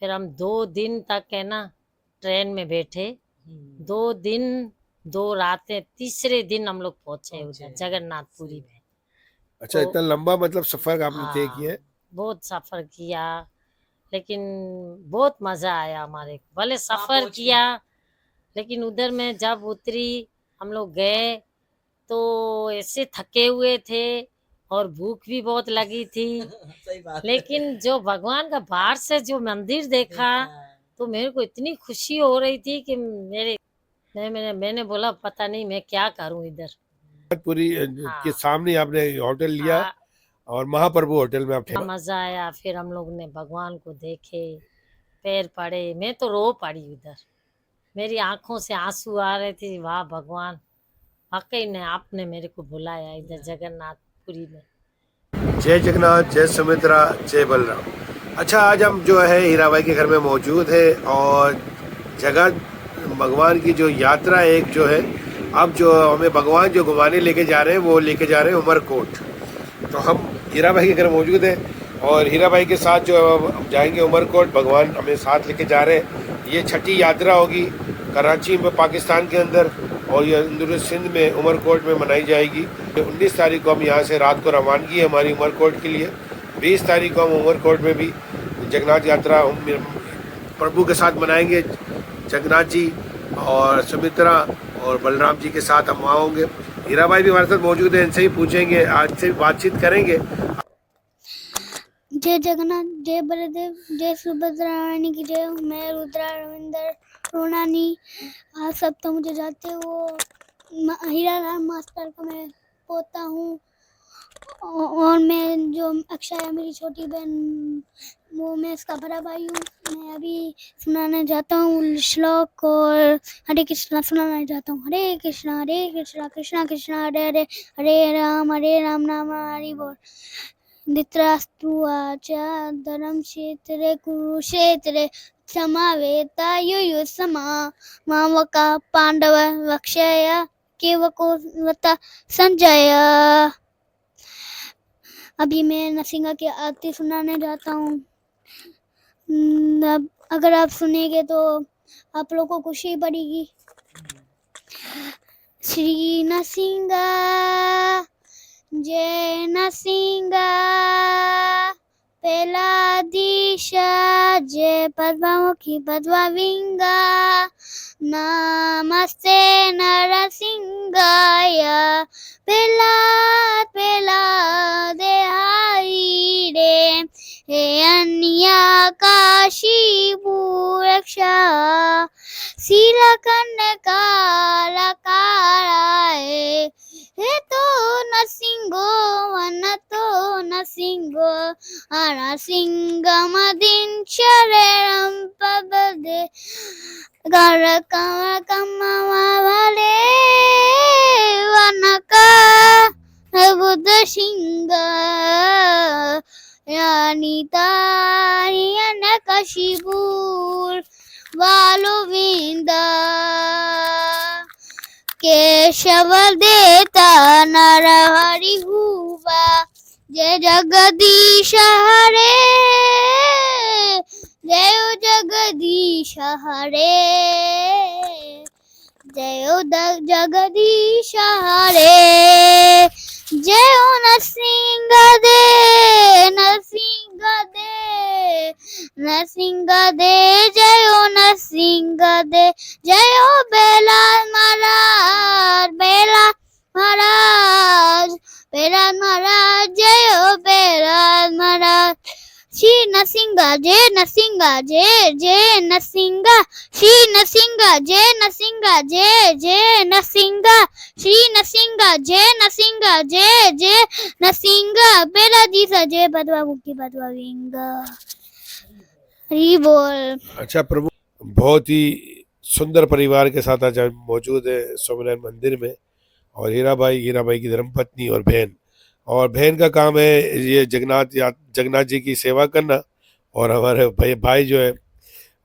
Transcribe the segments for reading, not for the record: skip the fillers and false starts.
फिर हम 2 दिन तक है ना ट्रेन में बैठे, 2 दिन 2 रातें, तीसरे दिन हम लोग पहुंचे उधर जगन्नाथपुरी में। अच्छा, तो इतना लंबा मतलब सफर आपने तय किया हाँ, है। बहुत सफर किया, लेकिन बहुत मजा आया हमारे को। भले सफर किया, लेकिन उधर में जब उतरी, हम लोग गए तो ऐसे थके हुए थे और भूख भी बहुत लगी थी। सही बात है। लेकिन जो भगवान का बाहर से जो मंदिर देखा, तो मेरे को इतनी खुशी हो रही थी कि मैंने बोला पता नहीं मैं क्या करूं इधर। जगन्नाथपुरी के हाँ सामने आपने होटल लिया हाँ, और महाप्रभु होटल में आप इतना ठहरे। मजा आया। फिर हम लोग ने भगवान को देखे, पैर पड़े, मैं तो रो पड़ी उधर, मेरी आंखों से आंसू आ रहे थे। वाह भगवान, वाकई ने आपने मेरे को बुलाया इधर जगन्नाथपुरी में। जय जगन्नाथ, जय सुमित्रा, जय बलराम। अच्छा, आज हम जो है हीराबाई के घर में मौजूद है और जगह भगवान की जो यात्रा एक जो है, अब जो हमें भगवान जो घुमाने लेके जा रहे हैं वो लेके जा रहे हैं उमरकोट। तो हम हीराबाई के घर मौजूद हैं और हीराबाई के साथ जो हम जाएंगे उमरकोट, भगवान हमें साथ लेके जा रहे हैं। ये छठी यात्रा होगी कराची में, पाकिस्तान के अंदर, और ये अंदर सिंध में उमरकोट में मनाई जाएगी। 19 तारीख को हम यहाँ से रात को रवानगी है हमारी उमरकोट के लिए। 20 तारीख को हम उमरकोट में भी जगन्नाथ यात्रा हम प्रभु के साथ मनाएंगे। जगन्नाथ जी और सुमित्रा और बलराम जी के साथ हम वहाँ होंगे। हीराबाई भी हमारे साथ मौजूद है, इनसे ही पूछेंगे, आज से भी बातचीत करेंगे। जय जगन्नाथ, जय बलदेव, जय सुभद्रा रानी की जय। मैं रुद्रा रविंदर रोनानी। आप सब तो मुझे जानते हो, हीरा राम मास्टर का मैं पोता हूँ। और मैं जो अक्षय है मेरी छोटी बहन, वो मैं इसका बड़ा भाई हूँ। मैं अभी सुनाने जाता हूँ श्लोक और हरे कृष्णा सुनाना चाहता हूँ। हरे कृष्णा कृष्णा कृष्णा हरे हरे, हरे राम नाम हरि बोल। धृतराष्ट्रुवाच धर्मक्षेत्रे कुरुक्षेत्रे समावेतायुयुत्समा मामका पांडव वक्षय केवकोवत संजय। अभी मैं नरसिंह की आरती सुनाने जाता हूँ। अगर आप सुनेंगे तो आप लोगों को खुशी पड़ेगी। श्री नरसिंह जय नरसिंह पेलाधीश जय पद्मामुखी पद्माविंगा नमस्ते नरसिंहाय पेला देहाई रे हे अन्या काशी भूरक्षा शीलकन काराय हे तो नरसिंहो वन तो नरसिंहो नरसिंहमदिं शरणं प्रपदे गर कमले वनका बुद्ध सिंह यानिता कशिबूर बालुविंदा केशव देता नर हरि हुआ जय जगदीश हरे जय जगदीश हरे जय जगदीश हरे जय नरसिंह दे नरसिंह दे नरसिंह दे जय नरसिंह दे जय बेला महाराज बेला महाराज बेला महाराज जय बेला महाराज श्री नरसिंह जय नरसिंह जय नरसिंह श्री नरसिंह जय नरसिंह जय नरसिंह श्री नरसिंह जय नरसिंह जय नरसिंह बेला जी सा जय बदवा मुक्ति बदवा विंग हरि बोल। अच्छा प्रभु, बहुत ही सुंदर परिवार के साथ आज हम मौजूद है स्वामीनारायण मंदिर में। और हीराबाई की धर्मपत्नी और बहन का काम है ये जगन्नाथ जी की सेवा करना। और हमारे भाई जो है,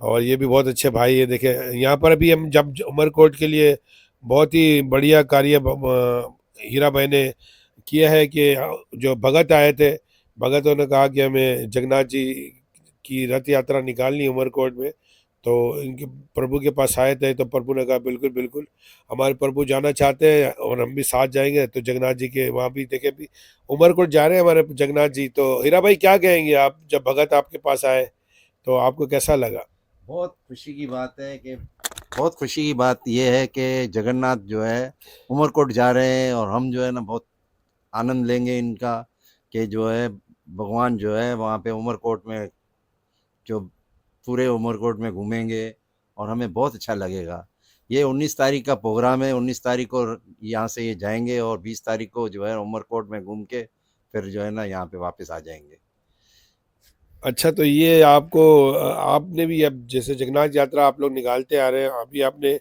और ये भी बहुत अच्छे भाई है। देखे यहाँ पर अभी हम जब उमरकोट के लिए बहुत ही बढ़िया कार्य हीराबाई ने किया है कि जो भगत आए थे, भगतों ने कहा कि हमें जगन्नाथ जी की रथ यात्रा निकालनी उमरकोट में, तो इनके प्रभु के पास आए थे, तो प्रभु ने कहा बिल्कुल बिल्कुल हमारे प्रभु जाना चाहते हैं और हम भी साथ जाएंगे। तो जगन्नाथ जी के वहाँ भी देखे भी उमरकोट जा रहे हैं हमारे जगन्नाथ जी। तो हीरा भाई क्या कहेंगे आप, जब भगत आपके पास आए तो आपको कैसा लगा? बहुत खुशी की बात है कि बहुत खुशी की बात यह है कि जगन्नाथ जो है उमरकोट जा रहे हैं, और हम जो है ना बहुत आनंद लेंगे इनका, कि जो है भगवान जो है वहाँ पे उमरकोट में जो पूरे उमरकोट में घूमेंगे और हमें बहुत अच्छा लगेगा। ये 19 तारीख का प्रोग्राम है, 19 तारीख को यहाँ से ये जाएंगे और 20 तारीख को जो है उमरकोट में घूम के फिर जो है ना यहाँ पे वापस आ जाएंगे। अच्छा, तो ये आपको आपने भी अब जैसे जगन्नाथ यात्रा आप लोग निकालते आ रहे हैं, अभी आपने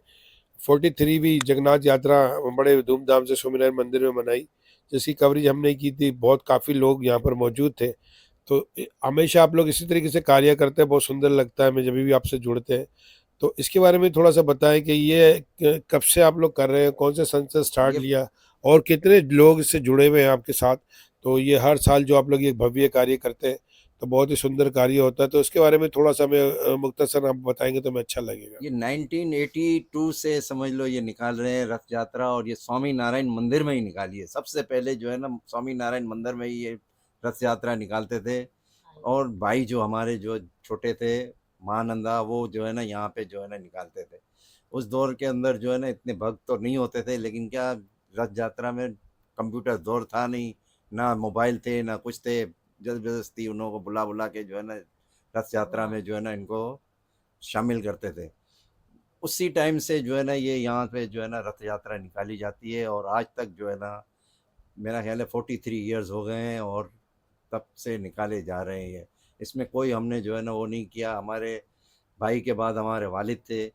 43 भी जगन्नाथ यात्रा बड़े धूमधाम से स्वामीनारायण मंदिर में मनाई, जिसकी कवरेज हमने की थी, बहुत काफ़ी लोग यहाँ पर मौजूद थे। तो हमेशा आप लोग इसी तरीके से कार्य करते हैं, बहुत सुंदर लगता है हमें जब भी आपसे जुड़ते हैं। तो इसके बारे में थोड़ा सा बताएं कि ये कब से आप लोग कर रहे हैं, कौन से सन से स्टार्ट ये लिया और कितने लोग इससे जुड़े हुए हैं आपके साथ? तो ये हर साल जो आप लोग ये भव्य कार्य करते हैं, तो बहुत ही सुंदर कार्य होता है, तो इसके बारे में थोड़ा सा हमें मुख्तसर आप बताएंगे तो हमें अच्छा लगेगा। ये 1982 से समझ लो ये निकाल रहे हैं रथ यात्रा, और ये स्वामी नारायण मंदिर में ही निकाली है। सबसे पहले जो है ना स्वामी नारायण मंदिर में ही ये रथ यात्रा निकालते थे, और भाई जो हमारे जो छोटे थे महानंदा, वो जो है ना यहाँ पे जो है ना निकालते थे। उस दौर के अंदर जो है ना इतने भक्त तो नहीं होते थे, लेकिन क्या रथ यात्रा में कंप्यूटर दौर था नहीं, ना मोबाइल थे ना कुछ थे, जबरदस्ती उन लोगों को बुला बुला के जो है ना रथ यात्रा में जो है ना इनको शामिल करते थे। उसी टाइम से जो है ना ये यहाँ पे जो है ना रथ यात्रा निकाली जाती है, और आज तक जो है ना मेरा ख्याल है 43 ईयर्स हो गए हैं और तब से निकाले जा रहे हैं। इसमें कोई हमने जो है ना वो नहीं किया। हमारे भाई के बाद हमारे वालिद थे,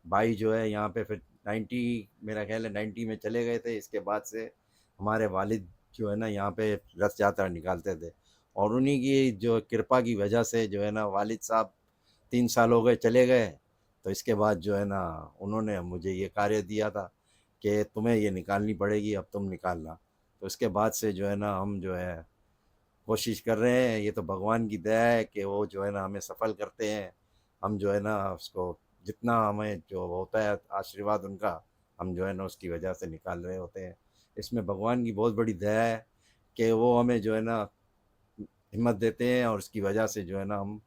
भाई जो है यहाँ पे फिर 90 मेरा ख्याल है 90 में चले गए थे। इसके बाद से हमारे वालिद जो है ना यहाँ पे रथ यात्रा निकालते थे, और उन्हीं की जो कृपा की वजह से जो है ना वालिद साहब 3 साल हो गए चले गए, तो इसके बाद जो है ना उन्होंने मुझे ये कार्य दिया था कि तुम्हें ये निकालनी पड़ेगी, अब तुम निकालना। तो इसके बाद से जो है ना हम जो है कोशिश कर रहे हैं। ये तो भगवान की दया है कि वो जो है ना हमें सफल करते हैं। हम जो है ना उसको जितना हमें जो होता है आशीर्वाद उनका, हम जो है ना उसकी वजह से निकाल रहे होते हैं। इसमें भगवान की बहुत बड़ी दया है कि वो हमें जो है ना हिम्मत देते हैं, और उसकी वजह से जो है ना हम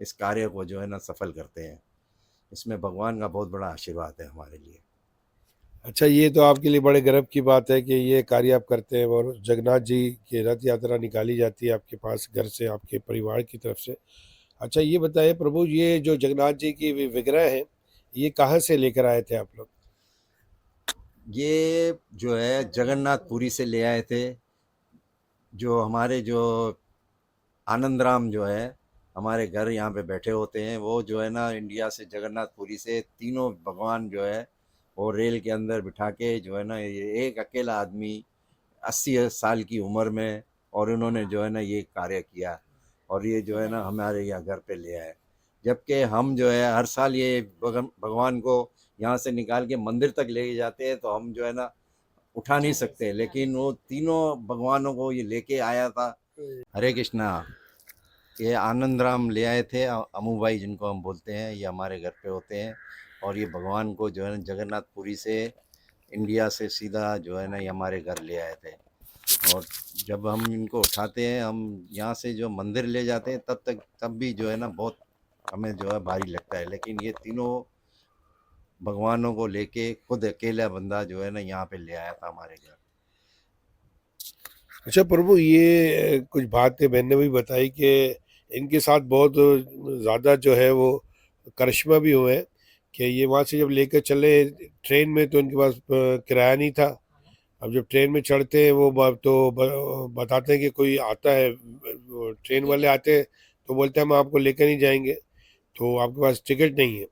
इस कार्य को जो है ना सफल करते हैं। इसमें भगवान का बहुत बड़ा आशीर्वाद है हमारे लिए। अच्छा, ये तो आपके लिए बड़े गर्व की बात है कि ये कार्य आप करते हैं और जगन्नाथ जी की रथ यात्रा निकाली जाती है आपके पास घर से, आपके परिवार की तरफ से। अच्छा, ये बताइए प्रभु, ये जो जगन्नाथ जी की विग्रह है, ये कहाँ से लेकर आए थे आप लोग? ये जो है जगन्नाथपुरी से ले आए थे। जो हमारे जो आनंद राम जो है हमारे घर यहाँ पे बैठे होते हैं, वो जो है ना इंडिया से जगन्नाथपुरी से तीनों भगवान जो है वो रेल के अंदर बिठा के जो है ना ये एक अकेला आदमी 80 साल की उम्र में, और उन्होंने जो है ना ये कार्य किया, और ये जो है ना हमारे यहाँ घर पे ले आए। जबकि हम जो है हर साल ये भगवान को यहाँ से निकाल के मंदिर तक ले जाते हैं, तो हम जो है ना उठा नहीं सकते, लेकिन वो तीनों भगवानों को ये लेके आया था। हरे कृष्णा। ये आनंद राम ले आए थे, अमू भाई जिनको हम बोलते हैं, ये हमारे घर पे होते हैं, और ये भगवान को जो है ना जगन्नाथपुरी से इंडिया से सीधा जो है ना ये हमारे घर ले आए थे। और जब हम इनको उठाते हैं, हम यहाँ से जो मंदिर ले जाते हैं, तब भी जो है ना बहुत हमें जो है भारी लगता है, लेकिन ये तीनों भगवानों को लेके खुद अकेला बंदा जो है ना यहाँ पे ले आया था हमारे घर। अच्छा प्रभु, ये कुछ बातें बहन ने भी बताई कि इनके साथ बहुत ज़्यादा जो है वो करिश्मा भी हुए हैं, कि ये वहाँ से जब लेकर चले ट्रेन में तो इनके पास किराया नहीं था। अब जब ट्रेन में चढ़ते हैं वो बताते हैं कि कोई आता है, वो ट्रेन वाले आते हैं तो बोलते हैं हम आपको लेकर नहीं जाएंगे, तो आपके पास टिकट नहीं है।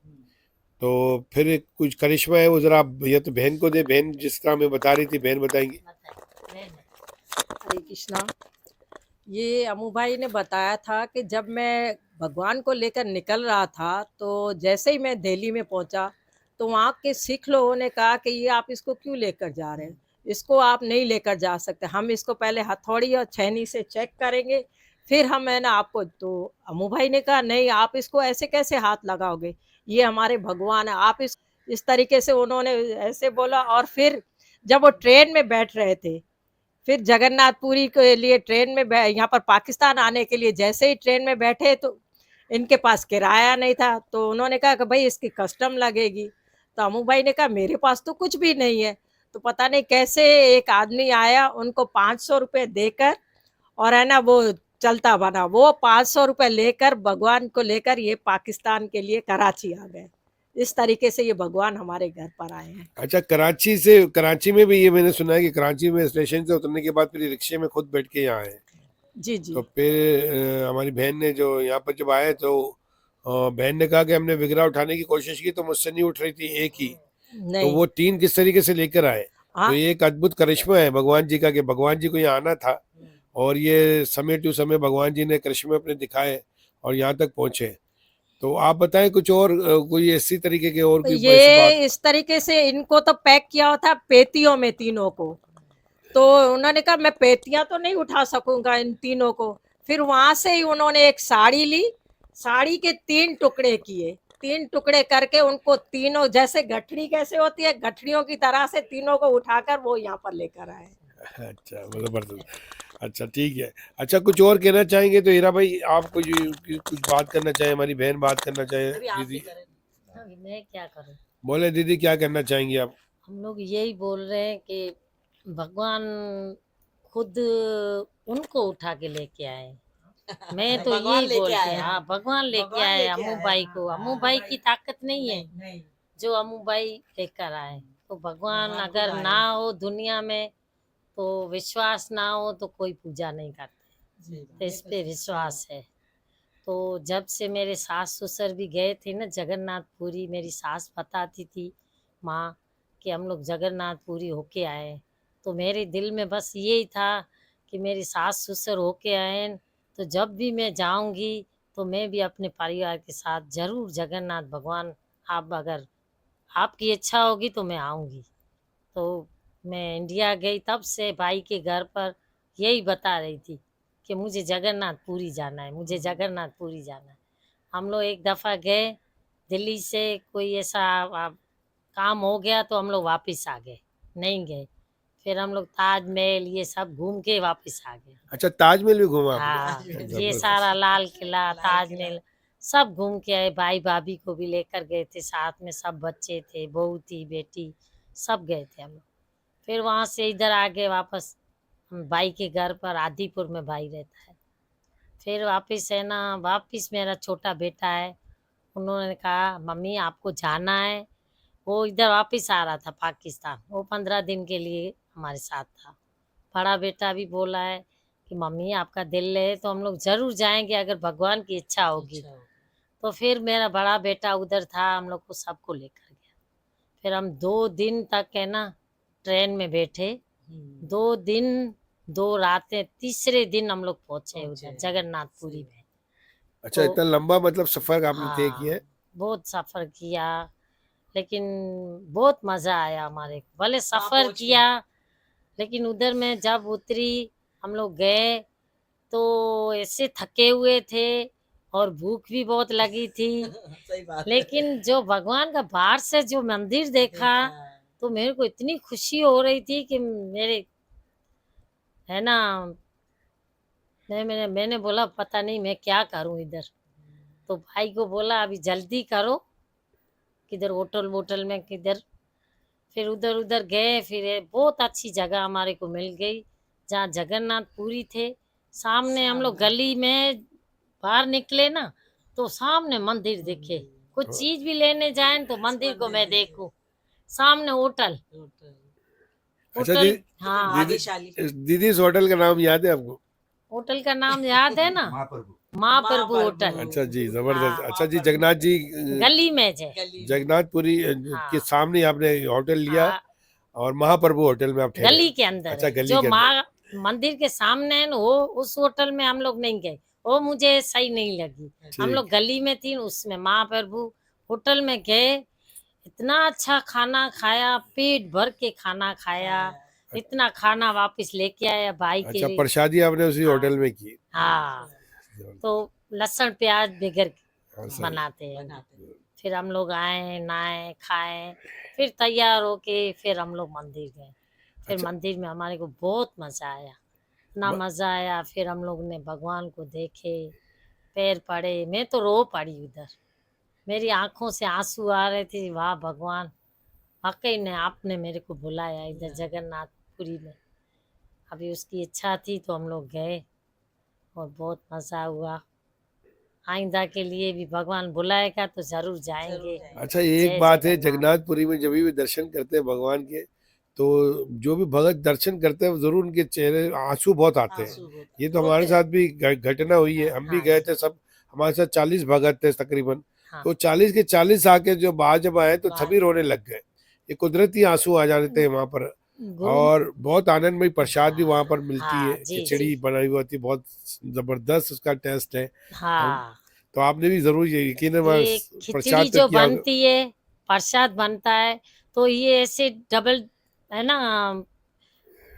तो फिर कुछ करिश्मा है वो, ज़रा आप या तो बहन को दे, बहन जिस तरह हमें बता रही थी, बहन बताएंगी। हरे कृष्णा। ये अमू भाई ने बताया था कि जब मैं भगवान को लेकर निकल रहा था, तो जैसे ही मैं दिल्ली में पहुंचा, तो वहाँ के सिख लोगों ने कहा कि ये आप इसको क्यों लेकर जा रहे हैं, इसको आप नहीं लेकर जा सकते, हम इसको पहले हथौड़ी और छेनी से चेक करेंगे, फिर हम है ना आपको, तो अम्मू भाई ने कहा नहीं, आप इसको ऐसे कैसे हाथ लगाओगे, ये हमारे भगवान है, आप इस तरीके से उन्होंने ऐसे बोला। और फिर जब वो ट्रेन में बैठ रहे थे, फिर जगन्नाथपुरी के लिए ट्रेन में यहाँ पर पाकिस्तान आने के लिए जैसे ही ट्रेन में बैठे, तो इनके पास किराया नहीं था, तो उन्होंने कहा कि भाई इसकी कस्टम लगेगी। तो अम्मू भाई ने कहा मेरे पास तो कुछ भी नहीं है। तो पता नहीं कैसे एक आदमी आया, उनको 500 रुपये देकर, और है ना वो चलता बना, वो 500 रुपये लेकर भगवान को लेकर ये पाकिस्तान के लिए कराची आ गए। इस तरीके से ये भगवान हमारे घर पर आए हैं। अच्छा, कराची में भी ये मैंने सुना है कि कराची में स्टेशन से उतरने के बाद फिर रिक्शे में खुद बैठ के यहाँ आए। जी जी। तो फिर हमारी बहन ने जो यहाँ पर जब आए तो बहन ने कहा कि हमने विग्रह उठाने की कोशिश की तो मुझसे नहीं उठ रही थी एक ही, तो नहीं। वो 3 किस तरीके से लेकर आए। तो हाँ। ये एक अद्भुत करिश्मा है भगवान जी का कि भगवान जी को यहाँ आना था और ये समय टू समय भगवान जी ने करिश्मे अपने दिखाए और यहाँ तक पहुंचे। तो आप बताएं कुछ और कोई ऐसी तरीके के और कोई ऐसी बात। ये इस तरीके से इनको तो पैक किया हुआ था पेटियों में तीनों को, तो उन्होंने कहा मैं पेटियां तो नहीं उठा सकूंगा इन तीनों को। फिर वहां से ही उन्होंने एक साड़ी ली, साड़ी के 3 टुकड़े किए, 3 टुकड़े करके उनको तीनों, जैसे गठड़ी कैसे होती है, गठड़ियों की तरह से तीनों को उठाकर वो यहाँ पर लेकर आए। अच्छा, जबरदस्त। अच्छा, ठीक है। अच्छा, कुछ और कहना चाहेंगे तो हीरा भाई आप कुछ बात करना चाहें, हमारी बहन बात करना चाहे, दीदी अभी मैं क्या करूं? बोले, दीदी क्या करना चाहेंगी आप? हम लोग यही बोल रहे हैं कि भगवान खुद उनको उठा के लेके आए। मैं तो यही बोलती हूँ, हाँ भगवान लेके आए अम्मू भाई को। अम्मू भाई की ताकत नहीं है जो अम्मू भाई लेकर आए। तो भगवान अगर ना हो दुनिया में तो विश्वास ना हो तो कोई पूजा नहीं करते, तो इस पे विश्वास है। तो जब से मेरे सास ससुर भी गए थे ना जगन्नाथपुरी, मेरी सास बताती थी माँ कि हम लोग जगन्नाथपुरी होके आए, तो मेरे दिल में बस यही था कि मेरी सास ससुर होके आए, तो जब भी मैं जाऊंगी तो मैं भी अपने परिवार के साथ ज़रूर जगन्नाथ भगवान, आप अगर आपकी इच्छा होगी तो मैं आऊँगी। तो मैं इंडिया गई तब से भाई के घर पर यही बता रही थी कि मुझे जगन्नाथपुरी जाना है, मुझे जगन्नाथपुरी जाना है। हम लोग एक दफ़ा गए दिल्ली से, कोई ऐसा काम हो गया तो हम लोग वापस आ गए, नहीं गए। फिर हम लोग ताजमहल ये सब घूम के वापस आ गए। अच्छा, ताजमहल भी घूमा आपने? हाँ, ये जबरदस्त। सारा लाल किला, ताजमहल सब घूम के आए। भाई भाभी को भी लेकर गए थे साथ में, सब बच्चे थे, बहू थी, बेटी, सब गए थे हम लोग। फिर वहाँ से इधर आ गए वापस हम भाई के घर पर, आदिपुर में भाई रहता है। फिर वापस है ना, वापस मेरा छोटा बेटा है, उन्होंने कहा मम्मी आपको जाना है। वो इधर वापस आ रहा था पाकिस्तान, वो 15 दिन के लिए हमारे साथ था। बड़ा बेटा भी बोला है कि मम्मी आपका दिल है तो हम लोग ज़रूर जाएंगे अगर भगवान की इच्छा होगी। तो फिर मेरा बड़ा बेटा उधर था, हम लोग को सबको लेकर गया। फिर हम 2 दिन तक है ना ट्रेन में बैठे, 2 दिन 2 रातें, तीसरे दिन हम लोग पहुँचे उधर जगन्नाथपुरी में। अच्छा, तो इतना लंबा मतलब सफर आपने तय किया है? बहुत सफ़र किया, लेकिन बहुत मज़ा आया हमारे को। भले सफ़र किया लेकिन उधर में जब उतरी, हम लोग गए तो ऐसे थके हुए थे और भूख भी बहुत लगी थी। लेकिन जो भगवान का बाहर से जो मंदिर देखा तो मेरे को इतनी खुशी हो रही थी कि मेरे है ना, मैंने बोला पता नहीं मैं क्या करूं इधर। तो भाई को बोला अभी जल्दी करो, किधर होटल वोटल में किधर। फिर उधर उधर गए, फिर बहुत अच्छी जगह हमारे को मिल गई जहाँ जगन्नाथपुरी थे। सामने हम लोग गली में बाहर निकले ना तो सामने मंदिर दिखे, कुछ चीज भी लेने जाए तो मंदिर को मैं देखूं, सामने होटल। अच्छा होटल, हाँ दीदी इस होटल का नाम याद है आपको? होटल का नाम याद है ना, महाप्रभु होटल। अच्छा जी, जबरदस्त। हाँ, अच्छा जी, जगन्नाथ जी गली में जे, जगन्नाथपुरी के सामने ही आपने होटल लिया हाँ, और महाप्रभु होटल में आप ठहरे? गली के अंदर अच्छा, है। गली जो के अंदर। मंदिर के सामने है ना, वो उस होटल में हम लोग नहीं गए, वो मुझे सही नहीं लगी। हम लोग गली में थी उसमें, महाप्रभु होटल में गए। इतना अच्छा खाना खाया, पेट भर के खाना खाया, इतना खाना वापस लेके आया भाई के अच्छा, लिए। प्रसादी आपने उसी हाँ, होटल में की? हाँ तो लहसुन प्याज बगैर हाँ, सही। बनाते हैं। बनाते हैं। फिर हम लोग आए, नहाए, खाए, फिर तैयार होके फिर हम लोग मंदिर गए। फिर अच्छा। मंदिर में हमारे को बहुत मजा आया, इतना ब- मजा आया। फिर हम लोग ने भगवान को देखे, पैर पड़े, मैं तो रो पड़ी उधर, मेरी आंखों से आंसू आ रहे थे। वाह भगवान, वाकई ने आपने मेरे को बुलाया इधर जगन्नाथपुरी में। अभी उसकी इच्छा थी तो हम लोग गए और बहुत मजा हुआ। आइंदा के लिए भी भगवान बुलाएगा तो जरूर जाएंगे। अच्छा, ये एक जय बात है, जगन्नाथ। जगन्नाथपुरी में जब भी दर्शन करते हैं भगवान के, तो जो भी भगत दर्शन करते हैं जरूर उनके चेहरे आंसू बहुत आते हैं। आंसू होता ये तो हमारे साथ भी घटना हुई है, हम भी हाँ गए जी। थे सब, हमारे साथ 40 भगत थे तकरीबन। हाँ तो 40 के 40 आके जो बाहर जब आए तो बाहर सभी रोने लग गए। ये कुदरती आंसू आ जाते हैं वहां पर। गुरु। और बहुत आनंदमयी प्रसाद भी वहां पर मिलती है, हाँ जी खिचड़ी जी। बनाई हुई होती है, बहुत जबरदस्त उसका टेस्ट है। हम हाँ, तो आपने भी जरूर ये यकीन ये प्रसाद खिचड़ी तो जो किया होगा। बनती है, प्रसाद बनता है, तो ये ऐसे डबल है ना,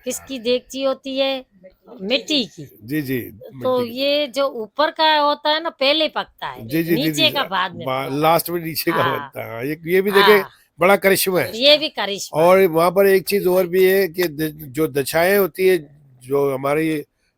किसकी देगची होती है, मिट्टी की। जी जी, तो मिट्टी की। ये जो ऊपर का होता है ना पहले पकता है, जी जी जी जी, नीचे का बाद में पकता है। लास्ट में नीचे का हाँ बनता है। हाँ, ये भी देखे, हाँ, बड़ा करिश्मा है। ये भी करिश्मा और है। वहां पर एक चीज और भी है कि जो दशाएं होती है, जो हमारी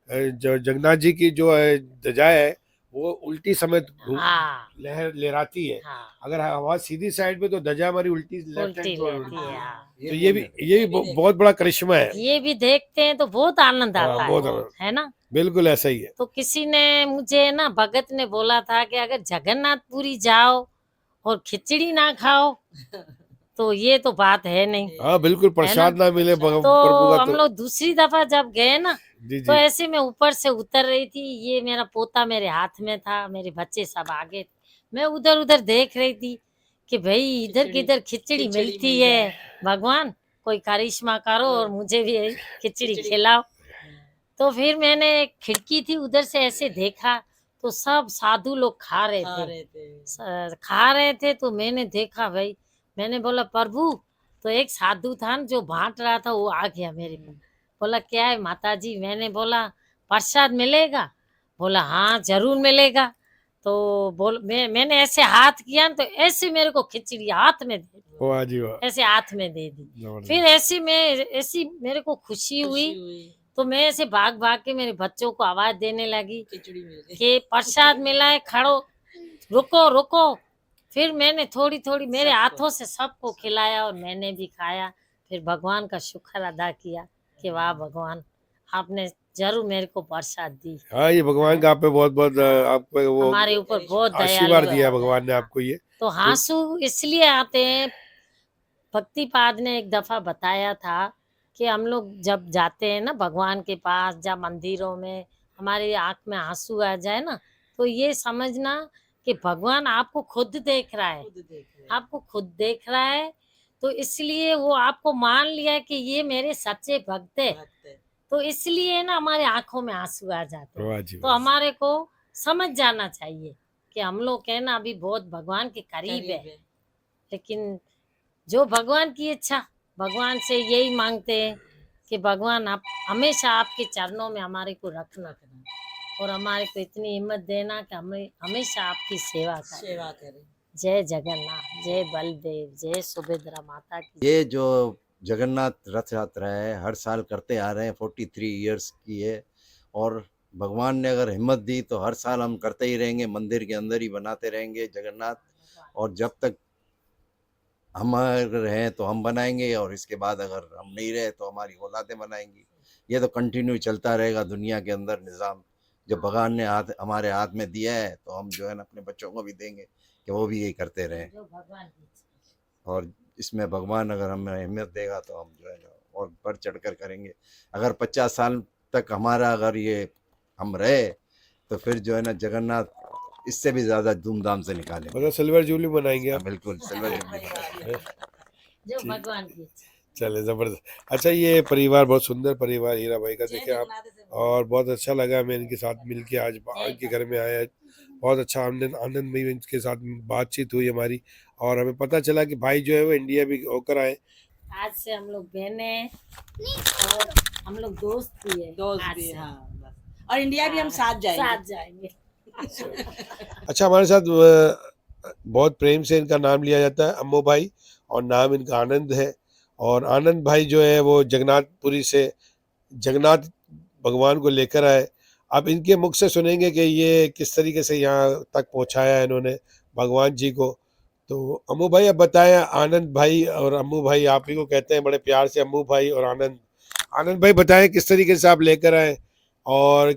जो जगन्नाथ जी की जो है ध्वजा है, वो उल्टी समेत हाँ लहर लहराती है। हाँ, अगर हवा सीधी साइड पे तो ध्वजा हमारी उल्टी लेफ्ट उल्टी हैंड पे रहती उड़ती है। है। हाँ, तो ये भी बहुत बड़ा करिश्मा है। ये भी देखते हैं तो बहुत आनंद हाँ, आता बहुत है ना। बिल्कुल ऐसा ही है। तो किसी ने मुझे ना, भगत ने बोला था कि अगर जगन्नाथपुरी जाओ और खिचड़ी ना खाओ तो ये तो बात है नहीं, हाँ बिल्कुल, है ना। प्रसाद ना मिले तो प्रभु का हम तो। लोग दूसरी दफा जब गए ना, जी तो जी। ऐसे मैं ऊपर से उतर रही थी, ये मेरा पोता मेरे हाथ में था, मेरे बच्चे सब आगे थे। मैं उधर उधर देख रही थी कि भाई इधर किधर खिचड़ी मिलती है, भगवान कोई करिश्मा करो और मुझे भी खिचड़ी खिलाओ। तो फिर मैंने एक खिड़की थी उधर से ऐसे देखा, तो सब साधु लोग खा रहे थे, खा रहे थे। तो मैंने देखा भाई, मैंने बोला प्रभु, तो एक साधु था न जो बांट रहा था, वो आ गया मेरे को, बोला क्या है माता जी। मैंने बोला प्रसाद मिलेगा, बोला हाँ जरूर मिलेगा। तो मैंने ऐसे हाथ किया न, तो ऐसे मेरे को खिचड़ी हाथ में दे दी, वाह जी वाह, ऐसे हाथ में दे दी। जबरदस्त। फिर ऐसी मेरे को खुशी हुई, तो मैं ऐसे भाग भाग के मेरे बच्चों को आवाज देने लगी कि प्रसाद मिला है, खड़ो, रुको रुको। फिर मैंने थोड़ी थोड़ी मेरे हाथों से सबको खिलाया और मैंने भी खाया। फिर भगवान का शुक्र अदा किया कि वाह भगवान, आपने जरूर मेरे को प्रसाद दी। हाँ, ये भगवान का आप पे बहुत बहुत आपको वो हमारे ऊपर बहुत दयालु आशीर्वाद है। दिया है भगवान ने आपको ये। तो हाँसू इसलिए आते हैं, भक्तिपाद ने एक दफा बताया था कि हम लोग जब जाते हैं ना भगवान के पास, जब मंदिरों में हमारी आंख में आंसू आ जाए ना, तो ये समझना कि भगवान आपको खुद देख रहा है, आपको खुद देख रहा है। तो इसलिए वो आपको मान लिया कि ये मेरे सच्चे भक्त है, तो इसलिए ना हमारे आंखों में आंसू आ जाते हैं। वाह जी तो वाह। हमारे को समझ जाना चाहिए कि हम लोग है ना अभी बहुत भगवान के करीब है, लेकिन जो भगवान की इच्छा, भगवान से यही मांगते हैं कि भगवान आप हमेशा आपके चरणों में हमारे को रखना, और हमारे को इतनी हिम्मत देना कि हमें हमेशा आपकी सेवा करें। जय जगन्नाथ, जय बलदेव, जय सुभद्रा माता की। ये जो जगन्नाथ रथ यात्रा है हर साल करते आ रहे हैं, 43 इयर्स की है। और भगवान ने अगर हिम्मत दी तो हर साल हम करते ही रहेंगे, मंदिर के अंदर ही बनाते रहेंगे जगन्नाथ। और जब तक हम अगर रहें तो हम बनाएंगे, और इसके बाद अगर हम नहीं रहे तो हमारी औलादें बनाएंगी। ये तो कंटिन्यू चलता रहेगा दुनिया के अंदर निज़ाम। जब भगवान ने हमारे हाथ में दिया है तो हम जो है ना अपने बच्चों को भी देंगे कि वो भी यही करते रहें। जो भगवान की इच्छा। और इसमें भगवान अगर हमें हिम्मत देगा तो हम जो है ना और बढ़ चढ़ कर करेंगे। अगर 50 साल तक हमारा अगर ये हम रहे तो फिर जो है ना जगन्नाथ इससे भी ज़्यादा धूमधाम से निकालेंगे। मतलब सिल्वर जुबली मनाएंगे आप। बिल्कुल सिल्वर जुबली। जो भगवान की इच्छा। चले, जबरदस्त। अच्छा, ये परिवार बहुत सुंदर परिवार हीरा भाई का देखे आप, और बहुत अच्छा लगा मैं इनके साथ मिलके, आज इनके घर में आया, बहुत अच्छा आनंद में इनके साथ बातचीत हुई हमारी। और हमें पता चला कि भाई जो है वो इंडिया भी होकर आए। आज से हम लोग बहने हैं और हम लोग दोस्त भी है, दोस्त आज भी से। हाँ बस। और इंडिया भी हम साथ जाएंगे। साथ जाएंगे। अच्छा, हमारे साथ बहुत प्रेम से इनका नाम लिया जाता है अम्मू भाई, और नाम इनका आनंद है। और आनंद भाई जो है वो जगन्नाथपुरी से जगन्नाथ भगवान को लेकर आए। आप इनके मुख से सुनेंगे कि ये किस तरीके से यहाँ तक पहुँचाया है इन्होंने भगवान जी को। तो अम्मू भाई, अब बताएं, आनंद भाई और अम्मू भाई, आप ही को कहते हैं बड़े प्यार से अम्मू भाई और आनंद। आनंद भाई बताएं किस तरीके से आप लेकर आए, और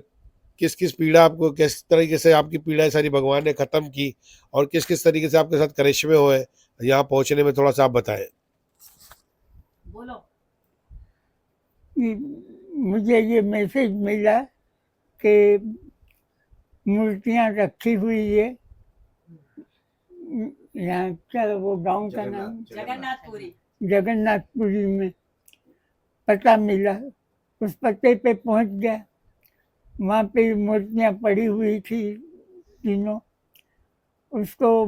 किस किस पीड़ा आपको, किस तरीके से आपकी पीड़ा सारी भगवान ने ख़त्म की, और किस किस तरीके से आपके साथ करिश्मे हुए यहाँ पहुँचने में, थोड़ा सा आप बताएं। बोलो। मुझे ये मैसेज मिला कि मूर्तियाँ रखी हुई है यहाँ, क्या वो गांव का नाम, जगन्नाथपुरी। जगन्नाथपुरी में पता मिला। उस पते पे पहुंच गया। वहाँ पे मूर्तियाँ पड़ी हुई थी तीनों। उसको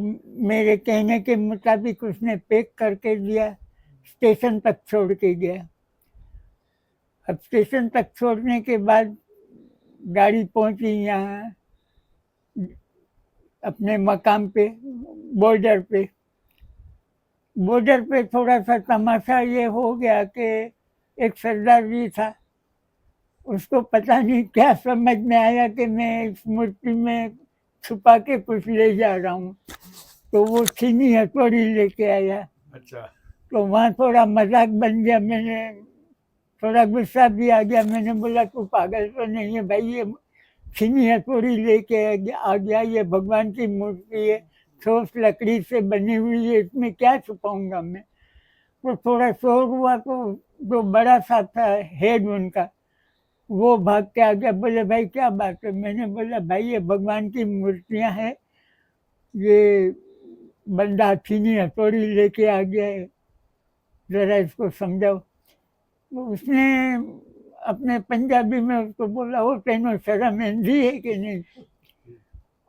मेरे कहने के मुताबिक उसने पैक करके दिया, स्टेशन तक छोड़ के गया। अब स्टेशन तक छोड़ने के बाद गाड़ी पहुंची यहाँ अपने मकाम पे, बॉर्डर पे। बॉर्डर पे थोड़ा सा तमाशा ये हो गया कि एक सरदार जी था, उसको पता नहीं क्या समझ में आया कि मैं इस मूर्ति में छुपा के कुछ ले जा रहा हूँ, तो वो छीनी हथौड़ी लेके आया। अच्छा। तो वहाँ थोड़ा मजाक बन गया, मैंने थोड़ा गुस्सा भी आ गया। मैंने बोला तू पागल तो नहीं है भाई, ये छीनी हथौड़ी लेके आ गया, ये भगवान की मूर्ति है, ठोस लकड़ी से बनी हुई है, इसमें क्या छुपाऊंगा मैं। तो थोड़ा शोर हुआ, तो जो बड़ा सा था हेड उनका, वो भाग के आ गया। बोले भाई क्या बात है। मैंने बोला भाई ये भगवान की मूर्तियां हैं, ये बंदा छीनी हथौड़ी लेके आ गया है, जरा इसको समझाओ। तो उसने अपने पंजाबी में उसको बोला, वो तेनों शर्म हिंदी है कि नहीं,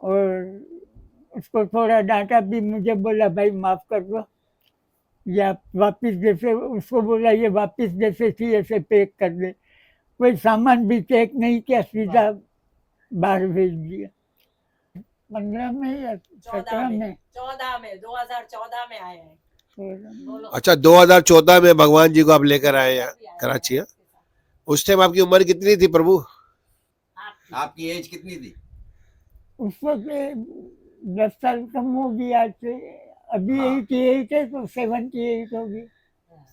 और उसको थोड़ा डांटा भी। मुझे बोला भाई माफ कर दो, या वापिस जैसे, उसको बोला ये वापिस जैसे थी ऐसे पैक कर दे। कोई सामान भी चेक नहीं किया, सीधा बाहर भेज दिया। 15 में या 17 में, 14 में, 2014 में आए हैं। अच्छा, 2014 में भगवान जी को आप लेकर आए यहाँ कराची। हाँ? उस टाइम आपकी उम्र कितनी थी प्रभु? आपकी एज कितनी थी? उस वक्त 10 साल कम होगी आज से। अभी 88 है तो 78 होगी।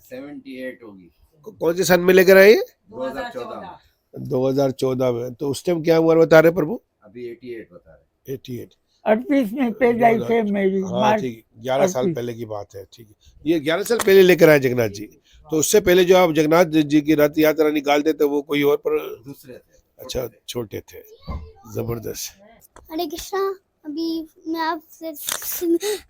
78 होगी। कौन से सन में लेकर आए? 2014। 2014 में। तो उस टाइम क्या उम्र बता रहे प्रभु? अभी 88 बता रहे। 88। 38 में पैदाइश है मेरी। हाँ ठीक, 11 साल पहले की बात है। ठीक है, ये 11 साल पहले लेकर आए जगन्नाथ जी। तो उससे पहले जो आप जगन्नाथ जी की रथ यात्रा निकालते थे वो कोई और पर दूसरे थे। अच्छा, छोटे थे। जबरदस्त। हरे कृष्णा। अभी मैं आपसे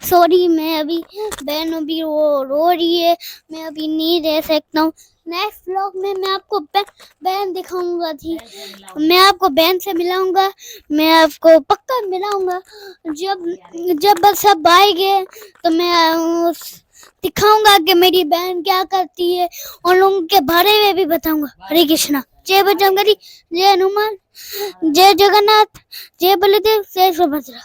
सॉरी, मैं अभी बहन अभी वो रो रही है, मैं अभी नहीं रह सकता हूँ। नेक्स्ट व्लॉग में मैं आपको बहन दिखाऊंगा थी, मैं आपको बहन से मिलाऊंगा, मैं आपको पक्का मिलाऊंगा। जब बस सब आएंगे तो मैं दिखाऊंगा कि मेरी बहन क्या करती है, और लोगों के बारे में भी बताऊंगा। हरे कृष्णा। जय बजरंगबली, जय हनुमान, जय जगन्नाथ, जय बलदेव, जय सुभद्रा।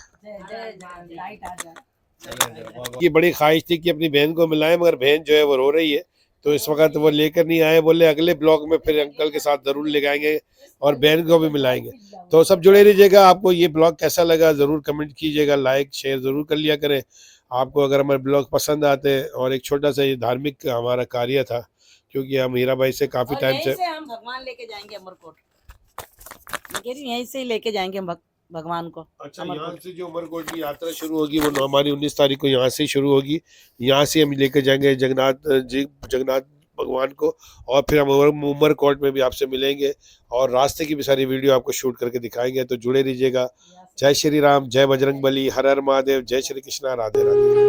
की बड़ी ख्वाहिश थी कि अपनी बहन को मिलाएं, मगर बहन जो है वो रो रही है, तो इस वक्त वो लेकर नहीं आए। बोले अगले ब्लॉग में फिर अंकल के साथ जरूर ले आएंगे और बहन को भी मिलाएंगे। तो सब जुड़े रहिएगा। आपको ये ब्लॉग कैसा लगा जरूर कमेंट कीजिएगा, लाइक शेयर जरूर कर लिया करें। आपको अगर हमारे ब्लॉग पसंद आते, और एक छोटा सा ये धार्मिक हमारा कार्य था, क्योंकि हम हीरा भाई से काफी टाइम से हम भगवान लेके जाएंगे अमरकोट। मैं कह रही हूँ यहीं से ही लेके जाएंगे हम भगवान को। अच्छा, यहाँ से जो उमरकोट की यात्रा शुरू होगी वो हमारी 19 तारीख को यहाँ से शुरू होगी। यहाँ से हम लेकर जाएंगे जगन्नाथ भगवान को, और फिर हम उमरकोट में भी आपसे मिलेंगे और रास्ते की भी सारी वीडियो आपको शूट करके दिखाएंगे। तो जुड़े रहिएगा। जय श्री राम, जय बजरंगबली, हर हर महादेव, जय श्री कृष्णा, राधे राधे।